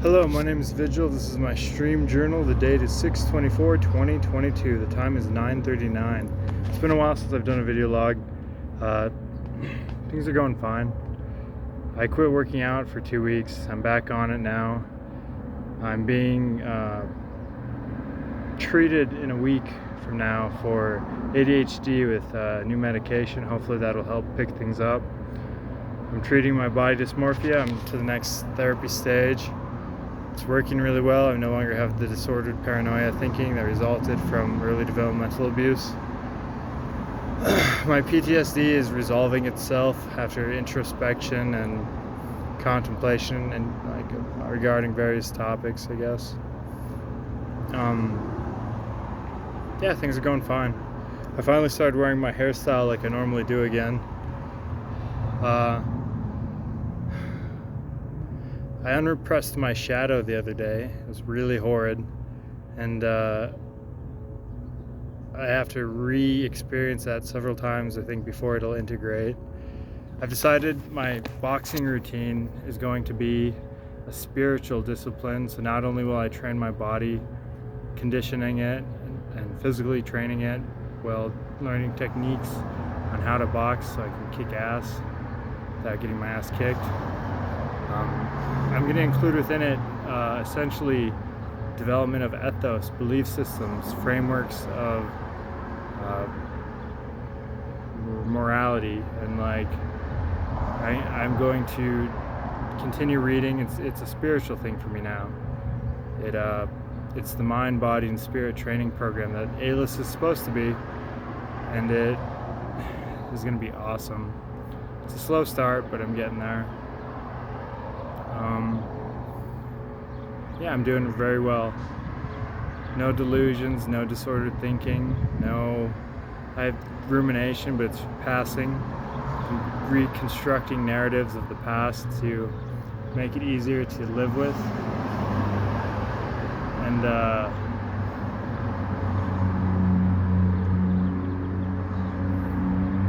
Hello, my name is Vigil. This is my stream journal. The date is 6/24/2022. The time is 9:39. It's been a while since I've done a video log. Things are going fine. I quit working out for 2 weeks. I'm back on it now. I'm being treated in a week from now for ADHD with new medication. Hopefully that'll help pick things up. I'm treating my body dysmorphia. I'm to the next therapy stage. It's working really well. I no longer have the disordered paranoia thinking that resulted from early developmental abuse. My PTSD is resolving itself after introspection and contemplation and regarding various topics, I guess. Yeah, things are going fine. I finally started wearing my hairstyle like I normally do again. I unrepressed my shadow the other day. It was really horrid, and I have to re-experience that several times, I think, before it'll integrate. I've decided my boxing routine is going to be a spiritual discipline, so not only will I train my body, conditioning it and physically training it while learning techniques on how to box so I can kick ass without getting my ass kicked. I'm going to include within it essentially development of ethos, belief systems, frameworks of morality, and I'm going to continue reading. It's a spiritual thing for me now. It's the mind, body, and spirit training program that A-List is supposed to be, and it is going to be awesome. It's a slow start, but I'm getting there. Yeah, I'm doing very well. No delusions, no disordered thinking, I have rumination, but it's passing. Reconstructing narratives of the past to make it easier to live with. And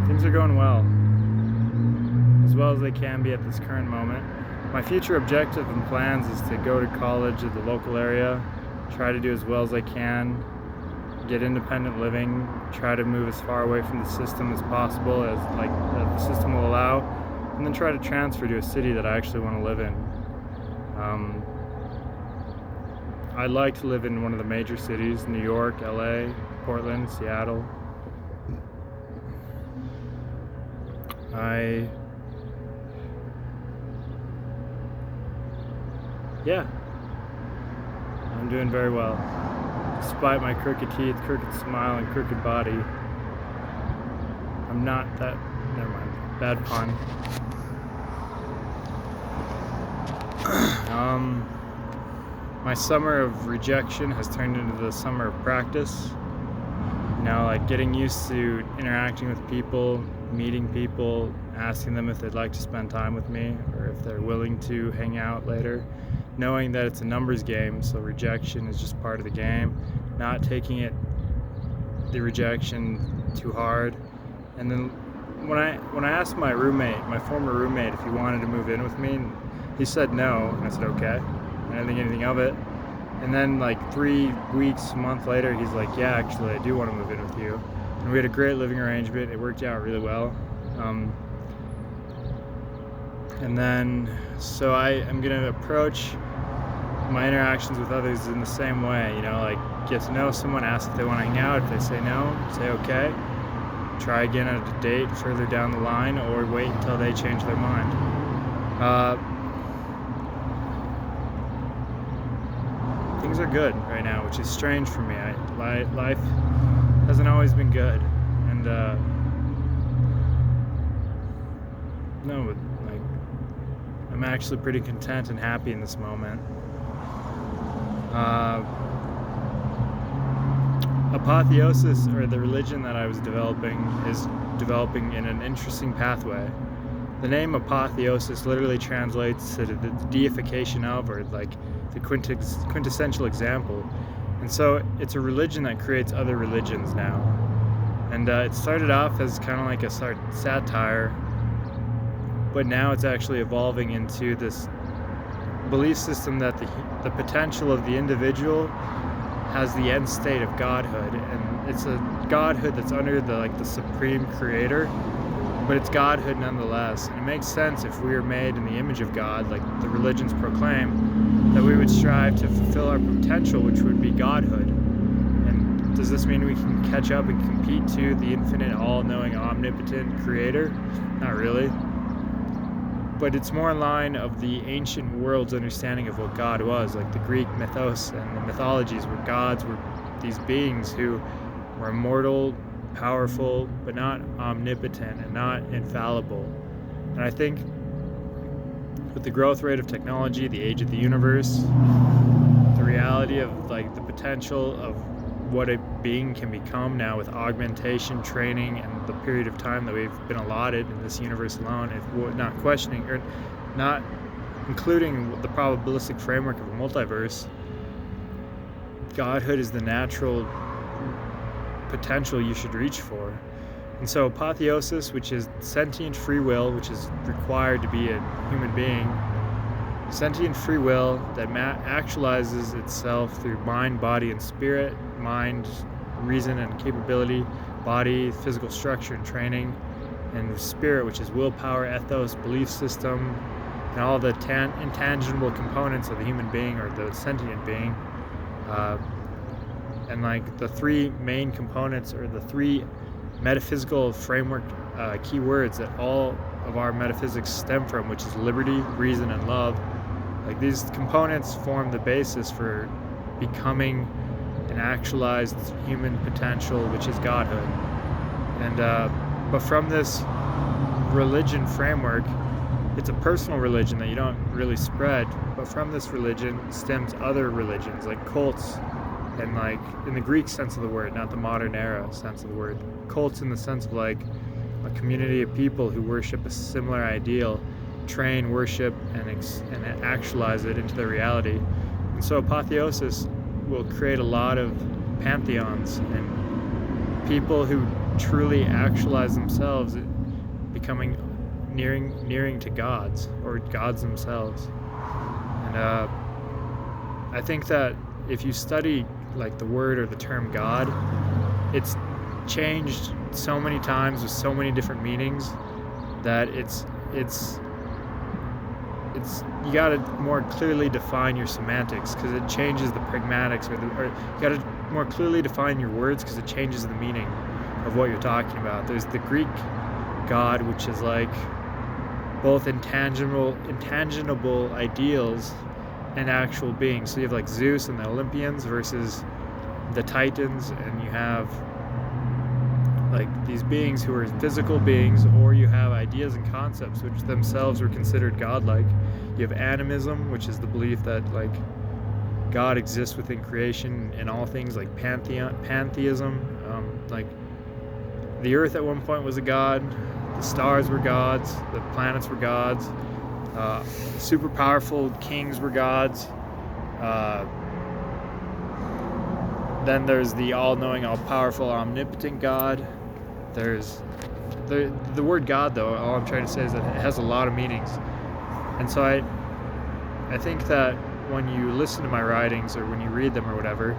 things are going well as they can be at this current moment. My future objective and plans is to go to college in the local area, try to do as well as I can, get independent living, try to move as far away from the system as possible as the system will allow, and then try to transfer to a city that I actually want to live in. I'd like to live in one of the major cities: New York, LA, Portland, Seattle. Yeah, I'm doing very well. Despite my crooked teeth, crooked smile, and crooked body, I'm not that. Never mind. Bad pun. My summer of rejection has turned into the summer of practice. Getting used to interacting with people, meeting people, asking them if they'd like to spend time with me or if they're willing to hang out later. Knowing that it's a numbers game, so rejection is just part of the game. Not taking the rejection too hard. And then when I asked my former roommate, if he wanted to move in with me, he said no, and I said okay. I didn't think anything of it. And then 3 weeks, a month later, he's like, yeah, actually, I do want to move in with you. And we had a great living arrangement. It worked out really well. And then, so I am going to approach my interactions with others in the same way, get to know someone, ask if they want to hang out. If they say no, say okay. Try again at a date further down the line, or wait until they change their mind. Things are good right now, which is strange for me. Life hasn't always been good, and I'm actually pretty content and happy in this moment. Apotheosis, or the religion that I was developing, is developing in an interesting pathway. The name apotheosis literally translates to the deification of, or the quintessential example. And so it's a religion that creates other religions now. And it started off as kind of like a satire, but now it's actually evolving into this belief system that the potential of the individual has the end state of godhood, and it's a godhood that's under the supreme creator, but it's godhood nonetheless. And it makes sense if we are made in the image of God, like the religions proclaim, that we would strive to fulfill our potential, which would be godhood. And does this mean we can catch up and compete to the infinite, all-knowing, omnipotent creator? Not really. But it's more in line of the ancient world's understanding of what God was, like the Greek mythos and the mythologies, where gods were these beings who were immortal, powerful, but not omnipotent and not infallible. And I think with the growth rate of technology, the age of the universe, the reality of the potential of what a being can become now with augmentation, training, and the period of time that we've been allotted in this universe alone, if we're not questioning or not including the probabilistic framework of a multiverse, godhood is the natural potential you should reach for. And so apotheosis, which is sentient free will, which is required to be a human being, sentient free will that actualizes itself through mind, body, and spirit, mind, reason, and capability, body, physical structure and training, and spirit, which is willpower, ethos, belief system, and all the intangible components of the human being or the sentient being. And the three main components, or the three metaphysical framework key words that all of our metaphysics stem from, which is liberty, reason, and love. These components form the basis for becoming an actualized human potential, which is godhood. And but from this religion framework, it's a personal religion that you don't really spread, but from this religion stems other religions like cults, and in the Greek sense of the word, not the modern era sense of the word, cults in the sense of a community of people who worship a similar ideal, train, worship, and actualize it into their reality. And so apotheosis will create a lot of pantheons and people who truly actualize themselves, becoming nearing to gods, or gods themselves. And I think that if you study the word or the term God, it's changed so many times with so many different meanings that it's you got to more clearly define your semantics, because it changes the pragmatics, or you got to more clearly define your words, because it changes the meaning of what you're talking about. There's the Greek God, which is both intangible ideals and actual beings. So you have Zeus and the Olympians versus the Titans, and you have these beings who are physical beings, or you have ideas and concepts which themselves were considered godlike. You have animism, which is the belief that God exists within creation and all things, pantheism. The earth at one point was a god, the stars were gods, the planets were gods, super powerful kings were gods. Then there's the all-knowing, all-powerful, omnipotent God. There's the word God, though, all I'm trying to say is that it has a lot of meanings. And so I think that when you listen to my writings, or when you read them or whatever,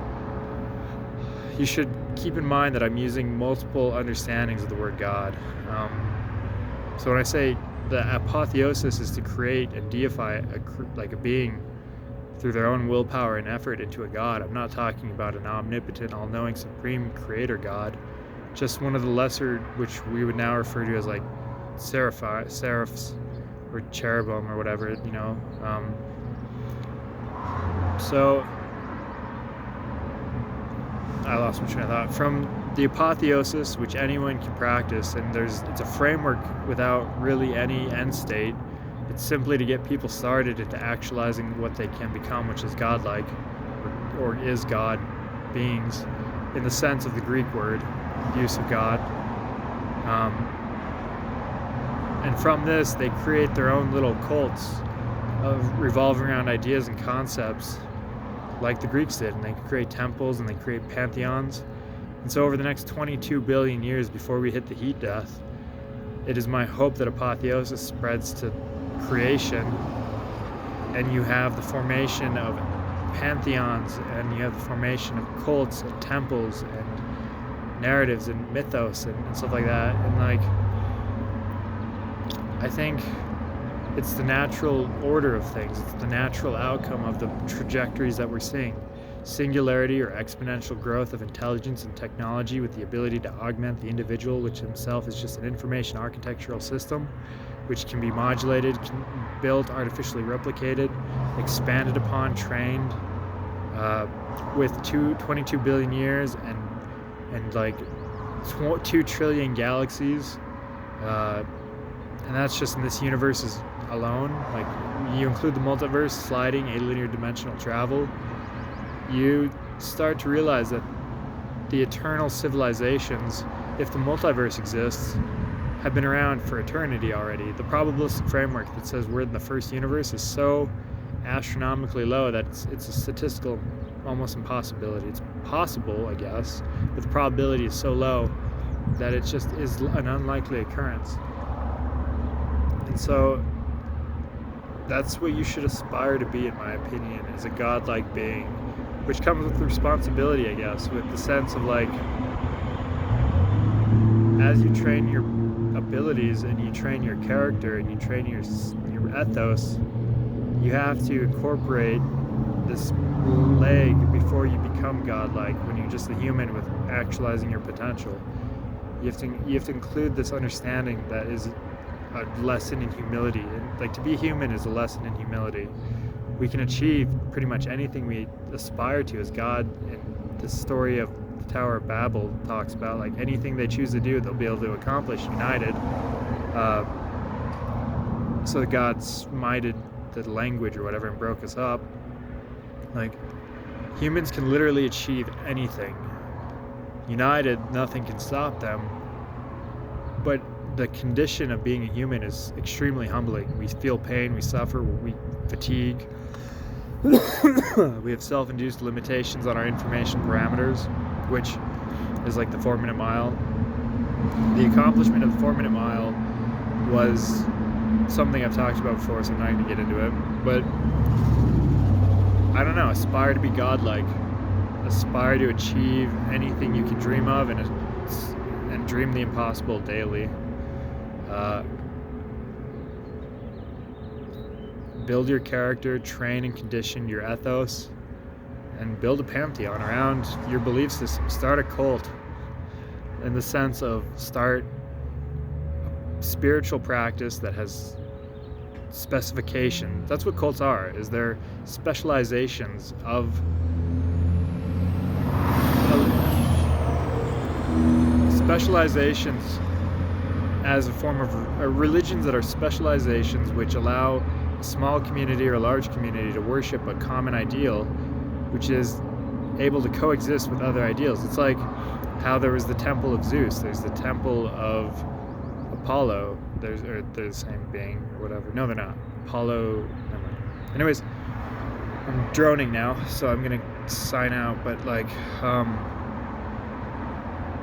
you should keep in mind that I'm using multiple understandings of the word God. So when I say the apotheosis is to create and deify a being through their own willpower and effort into a god, I'm not talking about an omnipotent, all-knowing, supreme creator God, just one of the lesser, which we would now refer to as seraphs or cherubim or whatever, so I lost my train of thought. From the apotheosis, which anyone can practice, and it's a framework without really any end state. It's simply to get people started into actualizing what they can become, which is godlike, or is God beings, in the sense of the Greek word, use of God. And from this, they create their own little cults of revolving around ideas and concepts, like the Greeks did, and they create temples and they create pantheons. And so over the next 22 billion years before we hit the heat death, it is my hope that apotheosis spreads to creation, and you have the formation of pantheons, and you have the formation of cults and temples and narratives and mythos and stuff like that. And like, I think it's the natural order of things. It's the natural outcome of the trajectories that we're seeing. Singularity or exponential growth of intelligence and technology with the ability to augment the individual, which himself is just an information architectural system, which can be modulated, built, artificially replicated, expanded upon, trained, with 22 billion years and like 2 trillion galaxies. And that's just in this universe alone. Like, you include the multiverse, sliding, alinear dimensional travel, you start to realize that the eternal civilizations, if the multiverse exists, have been around for eternity already. The probabilistic framework that says we're in the first universe is so astronomically low that it's a statistical almost impossibility. It's possible, I guess, but the probability is so low that it just is an unlikely occurrence. And so that's what you should aspire to be, in my opinion, is a godlike being, which comes with responsibility, I guess, with the sense of like, as you train your abilities and you train your character and you train your ethos, you have to incorporate this leg before you become godlike, when you're just a human with actualizing your potential. You have to include this understanding that is a lesson in humility. And like, to be human is a lesson in humility. We can achieve pretty much anything we aspire to as God. And the story of the Tower of Babel talks about, like, anything they choose to do, they'll be able to accomplish united. So God smited the language or whatever and broke us up. Like, humans can literally achieve anything. United, nothing can stop them. But the condition of being a human is extremely humbling. We feel pain, we suffer, we fatigue. We have self-induced limitations on our information parameters, which is like the 4-minute mile. The accomplishment of the 4-minute mile was something I've talked about before, so I'm not going to get into it. But I don't know, aspire to be godlike. Aspire to achieve anything you can dream of, and dream the impossible daily. Build your character, train and condition your ethos, and build a pantheon around your belief system. Start a cult, in the sense of start a spiritual practice that has specification. That's what cults are, is they're specializations of specializations as a form of religions that are specializations which allow a small community or a large community to worship a common ideal, which is able to coexist with other ideals. It's like how there was the temple of Zeus, there's the temple of Apollo, they're the same being or whatever. No, they're not. Apollo, never mind. Anyways, I'm droning now, so I'm gonna sign out, but like,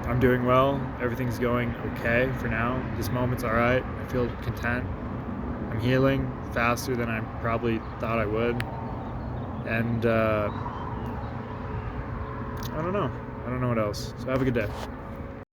I'm doing well. Everything's going okay for now. This moment's all right. I feel content. I'm healing faster than I probably thought I would. And I don't know what else. So have a good day.